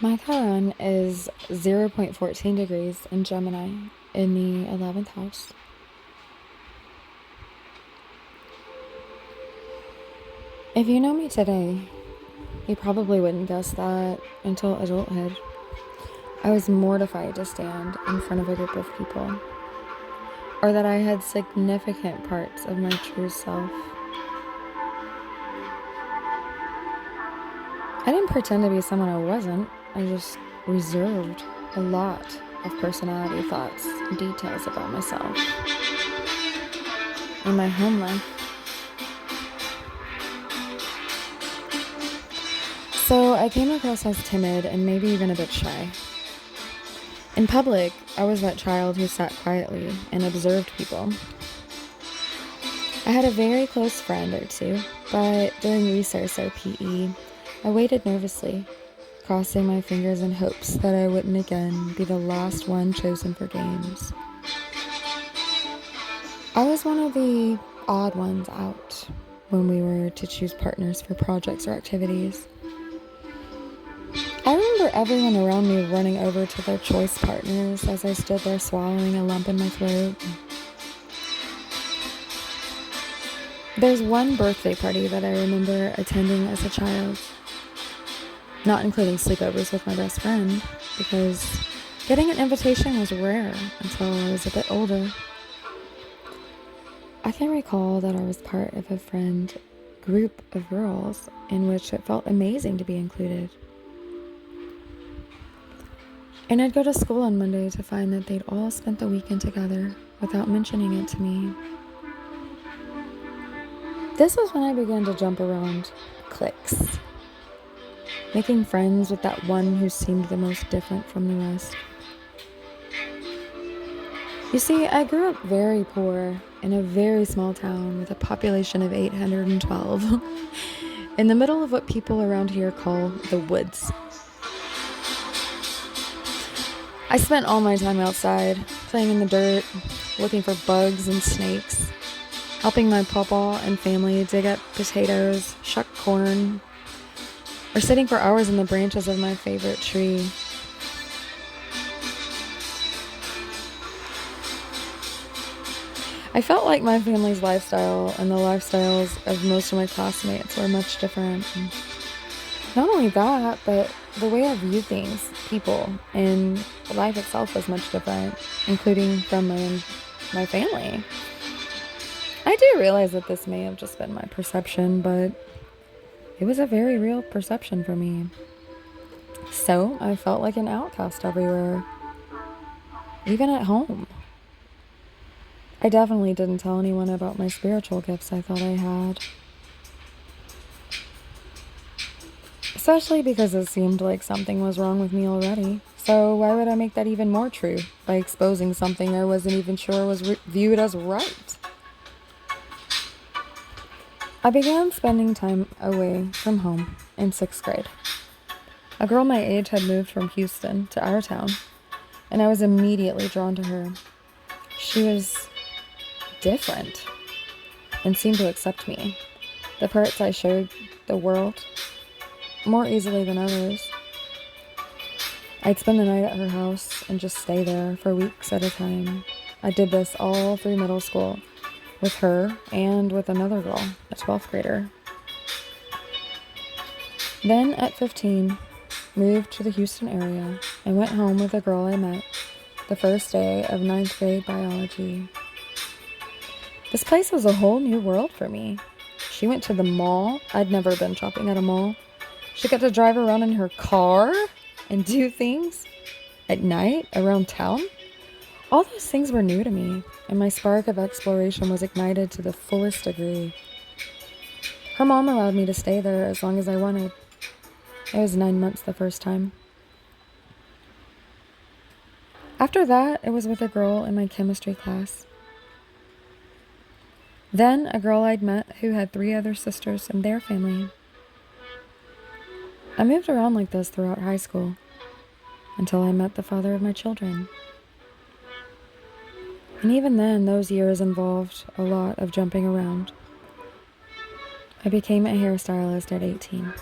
My Chiron is 0.14 degrees in Gemini in the 11th house. If you know me today, you probably wouldn't guess that until adulthood. I was mortified to stand in front of a group of people, or that I had significant parts of my true self. I didn't pretend to be someone I wasn't. I just reserved a lot of personality thoughts and details about myself in my home life. So I came across as timid and maybe even a bit shy. In public, I was that child who sat quietly and observed people. I had a very close friend or two, but during recess or PE, I waited nervously, crossing my fingers in hopes that I wouldn't again be the last one chosen for games. I was one of the odd ones out when we were to choose partners for projects or activities. I remember everyone around me running over to their choice partners as I stood there swallowing a lump in my throat. There's one birthday party that I remember attending as a child, not including sleepovers with my best friend, because getting an invitation was rare until I was a bit older. I can recall that I was part of a friend group of girls in which it felt amazing to be included. And I'd go to school on Monday to find that they'd all spent the weekend together without mentioning it to me. This was when I began to jump around cliques, making friends with that one who seemed the most different from the rest. You see, I grew up very poor in a very small town with a population of 812, in the middle of what people around here call the woods. I spent all my time outside, playing in the dirt, looking for bugs and snakes, helping my pawpaw and family dig up potatoes, shuck corn, or sitting for hours in the branches of my favorite tree. I felt like my family's lifestyle and the lifestyles of most of my classmates were much different. Not only that, but the way I viewed things, people, and life itself was much different, including from my family. I do realize that this may have just been my perception, but it was a very real perception for me. So I felt like an outcast everywhere, even at home. I definitely didn't tell anyone about my spiritual gifts I thought I had. Especially because it seemed like something was wrong with me already. So why would I make that even more true by exposing something I wasn't even sure was viewed as right? I began spending time away from home in 6th grade. A girl my age had moved from Houston to our town, and I was immediately drawn to her. She was different and seemed to accept me, the parts I showed the world, more easily than others. I'd spend the night at her house and just stay there for weeks at a time. I did this all through middle school, with her and with another girl, a 12th grader. Then at 15, moved to the Houston area and went home with a girl I met the first day of 9th grade biology. This place was a whole new world for me. She went to the mall. I'd never been shopping at a mall. She got to drive around in her car and do things at night around town. All those things were new to me, and my spark of exploration was ignited to the fullest degree. Her mom allowed me to stay there as long as I wanted. It was 9 months the first time. After that, it was with a girl in my chemistry class. Then a girl I'd met who had 3 other sisters and their family. I moved around like this throughout high school until I met the father of my children. And even then, those years involved a lot of jumping around. I became a hairstylist at 18.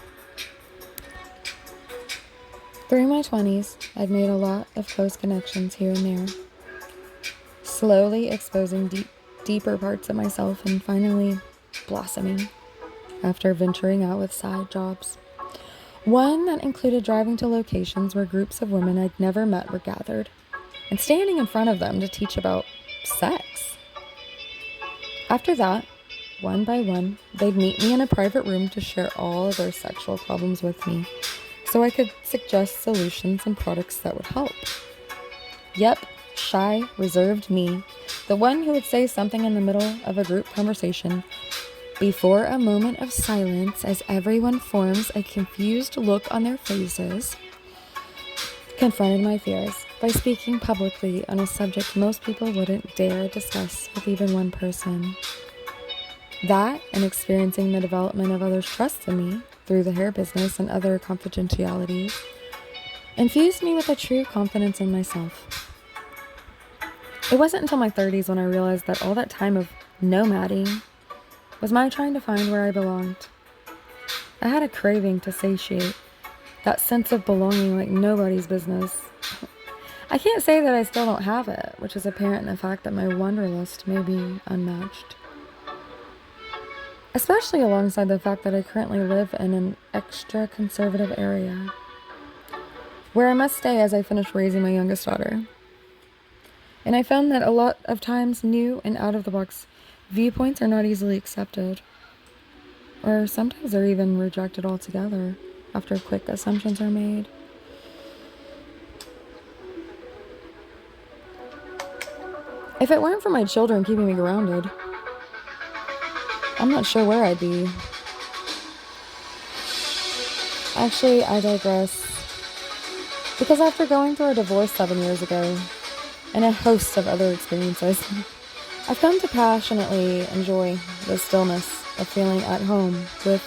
Through my 20s, I'd made a lot of close connections here and there, slowly exposing deeper parts of myself and finally blossoming after venturing out with side jobs. One that included driving to locations where groups of women I'd never met were gathered and standing in front of them to teach about sex. After that, one by one, they'd meet me in a private room to share all of their sexual problems with me so I could suggest solutions and products that would help. Yep, shy, reserved me, the one who would say something in the middle of a group conversation before a moment of silence as everyone forms a confused look on their faces, confronted my fears by speaking publicly on a subject most people wouldn't dare discuss with even one person. That, and experiencing the development of others' trust in me through the hair business and other confidentialities, infused me with a true confidence in myself. It wasn't until my 30s when I realized that all that time of nomading was my trying to find where I belonged. I had a craving to satiate that sense of belonging like nobody's business. I can't say that I still don't have it, which is apparent in the fact that my wanderlust may be unmatched. Especially alongside the fact that I currently live in an extra conservative area, where I must stay as I finish raising my youngest daughter. And I found that a lot of times new and out-of-the-box viewpoints are not easily accepted, or sometimes they're even rejected altogether after quick assumptions are made. If it weren't for my children keeping me grounded, I'm not sure where I'd be. Actually, I digress. Because after going through a divorce 7 years ago, and a host of other experiences, I've come to passionately enjoy the stillness of feeling at home with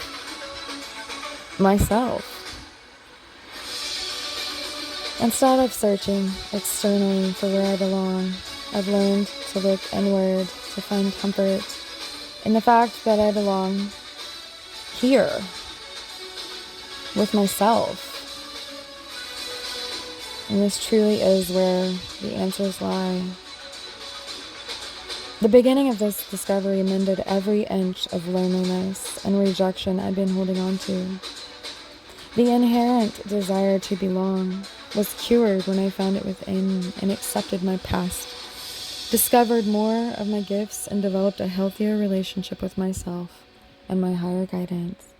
myself. Instead of searching externally for where I belong, I've learned to look inward to find comfort in the fact that I belong here with myself. And this truly is where the answers lie. The beginning of this discovery mended every inch of loneliness and rejection I'd been holding on to. The inherent desire to belong was cured when I found it within and accepted my past, discovered more of my gifts, and developed a healthier relationship with myself and my higher guidance.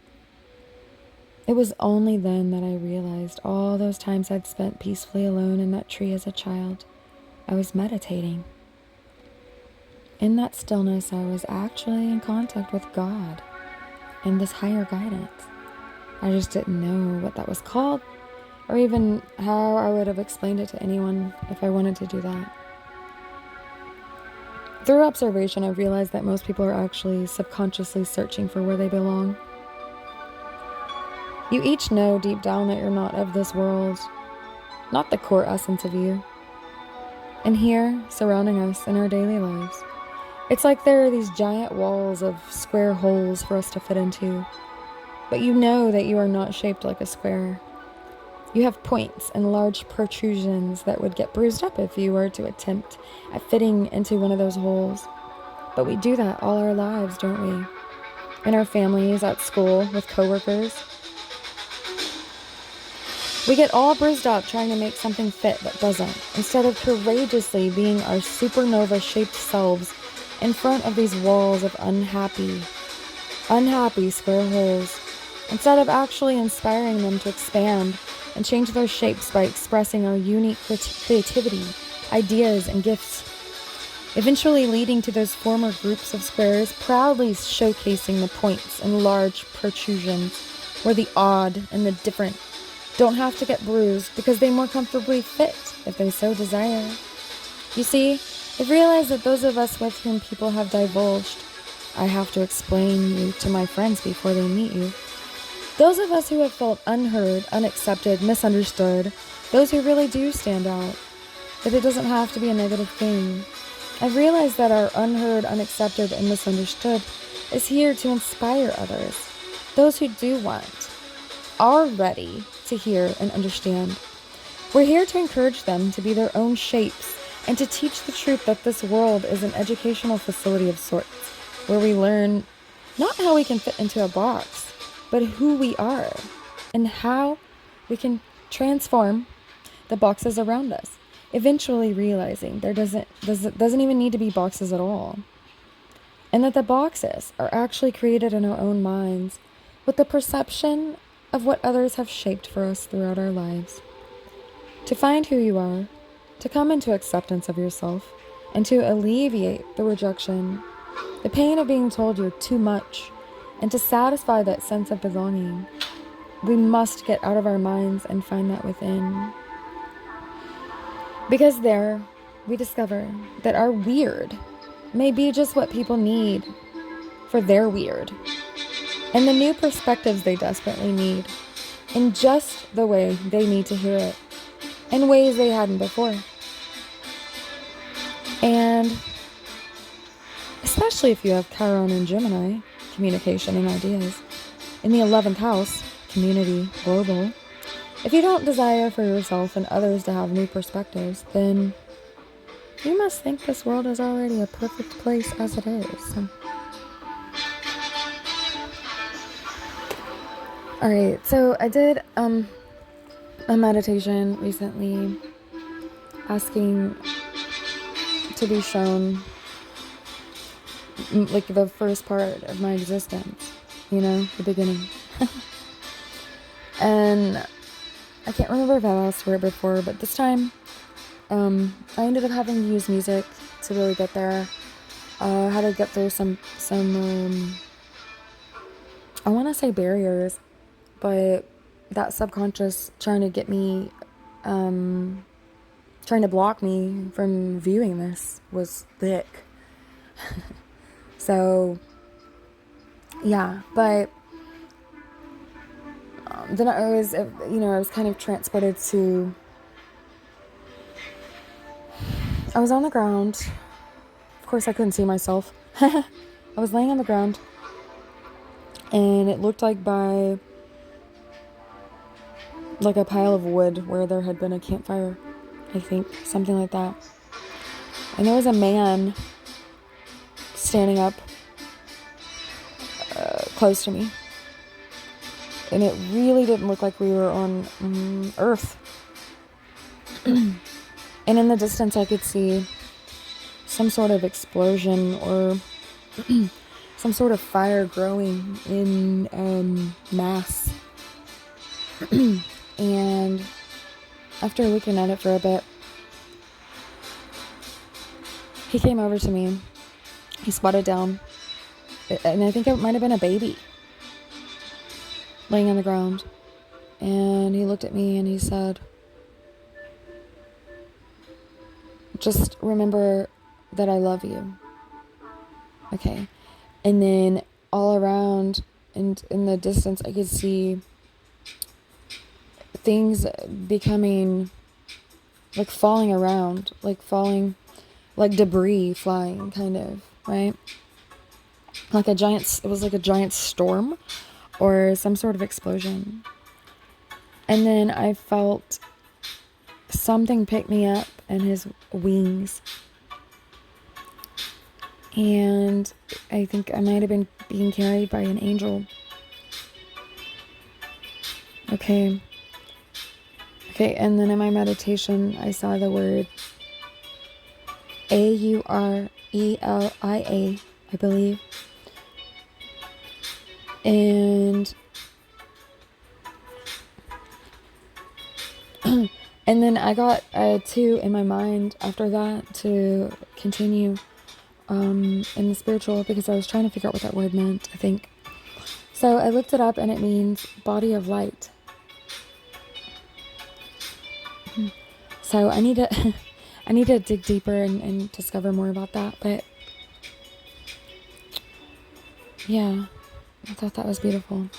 It was only then that I realized all those times I'd spent peacefully alone in that tree as a child, I was meditating. In that stillness, I was actually in contact with God and this higher guidance. I just didn't know what that was called, or even how I would have explained it to anyone if I wanted to do that. Through observation, I've realized that most people are actually subconsciously searching for where they belong. You each know deep down that you're not of this world, not the core essence of you. And here, surrounding us in our daily lives, it's like there are these giant walls of square holes for us to fit into. But you know that you are not shaped like a square. You have points and large protrusions that would get bruised up if you were to attempt at fitting into one of those holes. But we do that all our lives, don't we? In our families, at school, with coworkers. We get all bruised up trying to make something fit that doesn't, instead of courageously being our supernova-shaped selves in front of these walls of unhappy square holes, instead of actually inspiring them to expand and change their shapes by expressing our unique creativity, ideas, and gifts, eventually leading to those former groups of squares proudly showcasing the points and large protrusions where the odd and the different don't have to get bruised because they more comfortably fit if they so desire. You see, I've realized that those of us with whom people have divulged, I have to explain you to my friends before they meet you, those of us who have felt unheard, unaccepted, misunderstood, those who really do stand out, that it doesn't have to be a negative thing. I've realized that our unheard, unaccepted, and misunderstood is here to inspire others, those who do want, are ready to hear and understand, We're here to encourage them to be their own shapes and to teach the truth that this world is an educational facility of sorts, where we learn not how we can fit into a box, but who we are and how we can transform the boxes around us, eventually realizing there doesn't even need to be boxes at all. And that the boxes are actually created in our own minds with the perception of what others have shaped for us throughout our lives. To find who you are, to come into acceptance of yourself, and to alleviate the rejection, the pain of being told you're too much, and to satisfy that sense of belonging, we must get out of our minds and find that within. Because there, we discover that our weird may be just what people need for their weird, and the new perspectives they desperately need, in just the way they need to hear it, in ways they hadn't before. And especially if you have Chiron and Gemini, communication and ideas, in the 11th house, community, global, if you don't desire for yourself and others to have new perspectives, then you must think this world is already a perfect place as it is. Alright, so I did a meditation recently asking to be shown like the first part of my existence, the beginning. And I can't remember if I asked for it before, but this time I ended up having to use music to really get there. I had to get through some I want to say barriers, but that subconscious trying to get me, trying to block me from viewing this was thick. So, yeah, but then I was kind of transported to, I was on the ground. Of course, I couldn't see myself. I was laying on the ground, and it looked like by like a pile of wood where there had been a campfire, I think, something like that. And there was a man standing up close to me, and it really didn't look like we were on Earth. And in the distance I could see some sort of explosion or some sort of fire growing in mass. And after looking at it for a bit, he came over to me. He squatted down, and I think it might have been a baby laying on the ground. And he looked at me and he said, "Just remember that I love you." Okay. And then all around and in the distance, I could see things becoming like falling around, like falling, like debris flying, kind of, right? Like it was like a giant storm or some sort of explosion. And then I felt something pick me up in his wings. And I think I might have been being carried by an angel. Okay, and then in my meditation, I saw the word Aurelia, I believe. And and then I got a 2 in my mind after that to continue in the spiritual, because I was trying to figure out what that word meant, I think. So I looked it up, and it means body of light. So I need to dig deeper and discover more about that. But yeah, I thought that was beautiful.